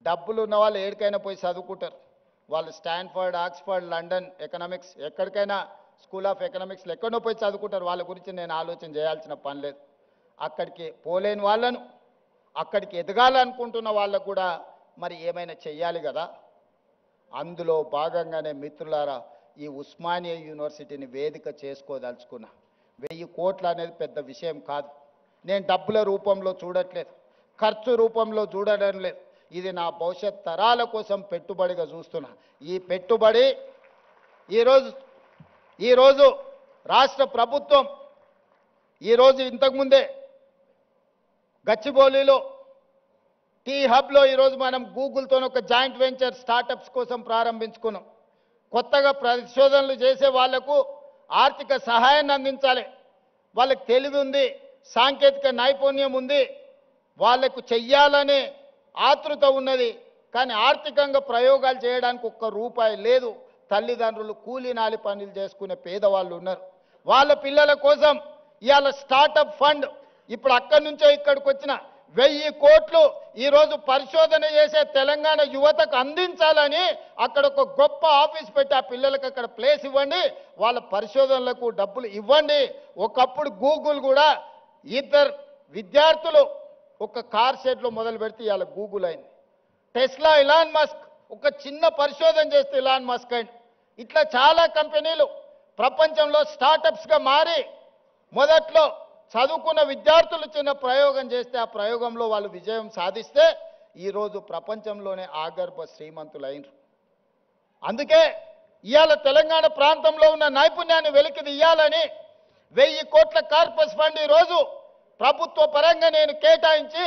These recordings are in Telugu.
డబ్బులు ఉన్న వాళ్ళు ఏడికైనా పోయి చదువుకుంటారు. వాళ్ళు స్టాన్ఫర్డ్, ఆక్స్ఫర్డ్, లండన్ ఎకనామిక్స్ ఎక్కడికైనా స్కూల్ ఆఫ్ ఎకనామిక్స్లో ఎక్కడో పోయి చదువుకుంటారు. వాళ్ళ గురించి నేను ఆలోచన చేయాల్సిన పని లేదు. అక్కడికి పోలేని వాళ్ళను అక్కడికి ఎదగాలనుకుంటున్న వాళ్ళకు కూడా మరి ఏమైనా చెయ్యాలి కదా. అందులో భాగంగానే మిత్రులారా ఈ ఉస్మానియా యూనివర్సిటీని వేదిక చేసుకోదలుచుకున్నా. 1000 కోట్లు అనేది పెద్ద విషయం కాదు. నేను డబ్బుల రూపంలో చూడట్లేదు, ఖర్చు రూపంలో చూడడం లేదు. ఇది నా భవిష్యత్ తరాల కోసం పెట్టుబడిగా చూస్తున్నా. ఈ పెట్టుబడి ఈరోజు రాష్ట్ర ప్రభుత్వం ఇంతకుముందే గచ్చిబౌలిలో టీ హబ్లో ఈరోజు మనం గూగుల్తో ఒక జాయింట్ వెంచర్ స్టార్టప్స్ కోసం ప్రారంభించుకున్నాం. కొత్తగా పరిశోధనలు చేసే వాళ్లకు ఆర్థిక సహాయాన్ని అందించాలి. వాళ్ళకి తెలివి ఉంది, సాంకేతిక నైపుణ్యం ఉంది, వాళ్లకు చెయ్యాలనే ఆతృత ఉన్నది. కానీ ఆర్థికంగా ప్రయోగాలు చేయడానికి ఒక్క రూపాయి లేదు. తల్లిదండ్రులు కూలీనాలి పనులు చేసుకునే పేదవాళ్ళు ఉన్నారు. వాళ్ళ పిల్లల కోసం ఇవాళ స్టార్టప్ ఫండ్ ఇప్పుడు అక్కడి నుంచో ఇక్కడికి వచ్చిన 1000 కోట్లు ఈరోజు పరిశోధన చేసే తెలంగాణ యువతకు అందించాలని అక్కడ ఒక గొప్ప ఆఫీస్ పెట్టి ఆ పిల్లలకు అక్కడ ప్లేస్ ఇవ్వండి, వాళ్ళ పరిశోధనలకు డబ్బులు ఇవ్వండి. ఒకప్పుడు గూగుల్ కూడా 2 విద్యార్థులు ఒక కార్ షెడ్లో మొదలు పెడితే ఇవాళ గూగుల్ అయింది. టెస్లా ఇలాన్ మస్క్ ఒక చిన్న పరిశోధన చేస్తే ఇలాన్ మస్క్ అయింది. ఇట్లా చాలా కంపెనీలు ప్రపంచంలో స్టార్టప్స్గా మారి మొదట్లో చదువుకున్న విద్యార్థులు చిన్న ప్రయోగం చేస్తే ఆ ప్రయోగంలో వాళ్ళు విజయం సాధిస్తే ఈరోజు ప్రపంచంలోనే ఆగర్భ శ్రీమంతులైనరు. అందుకే ఇవాళ తెలంగాణ ప్రాంతంలో ఉన్న నైపుణ్యాన్ని వెలికి తీయాలని 1000 కోట్ల కార్పస్ ఫండ్ ఈరోజు ప్రభుత్వ పరంగా నేను కేటాయించి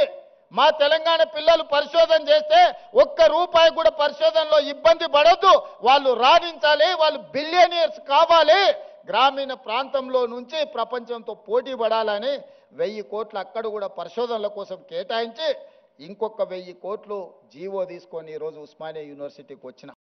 మా తెలంగాణ పిల్లలు పరిశోధన చేస్తే ఒక్క రూపాయి కూడా పరిశోధనలో ఇబ్బంది పడొద్దు, వాళ్ళు రాణించాలి, వాళ్ళు బిలియనీర్స్ కావాలి, గ్రామీణ ప్రాంతంలో నుంచి ప్రపంచంతో పోటీ పడాలని 1000 కోట్లు అక్కడ కూడా పరిశోధనల కోసం కేటాయించి ఇంకొక 1000 కోట్లు జీవో తీసుకొని ఈరోజు ఉస్మానియా యూనివర్సిటీకి వచ్చిన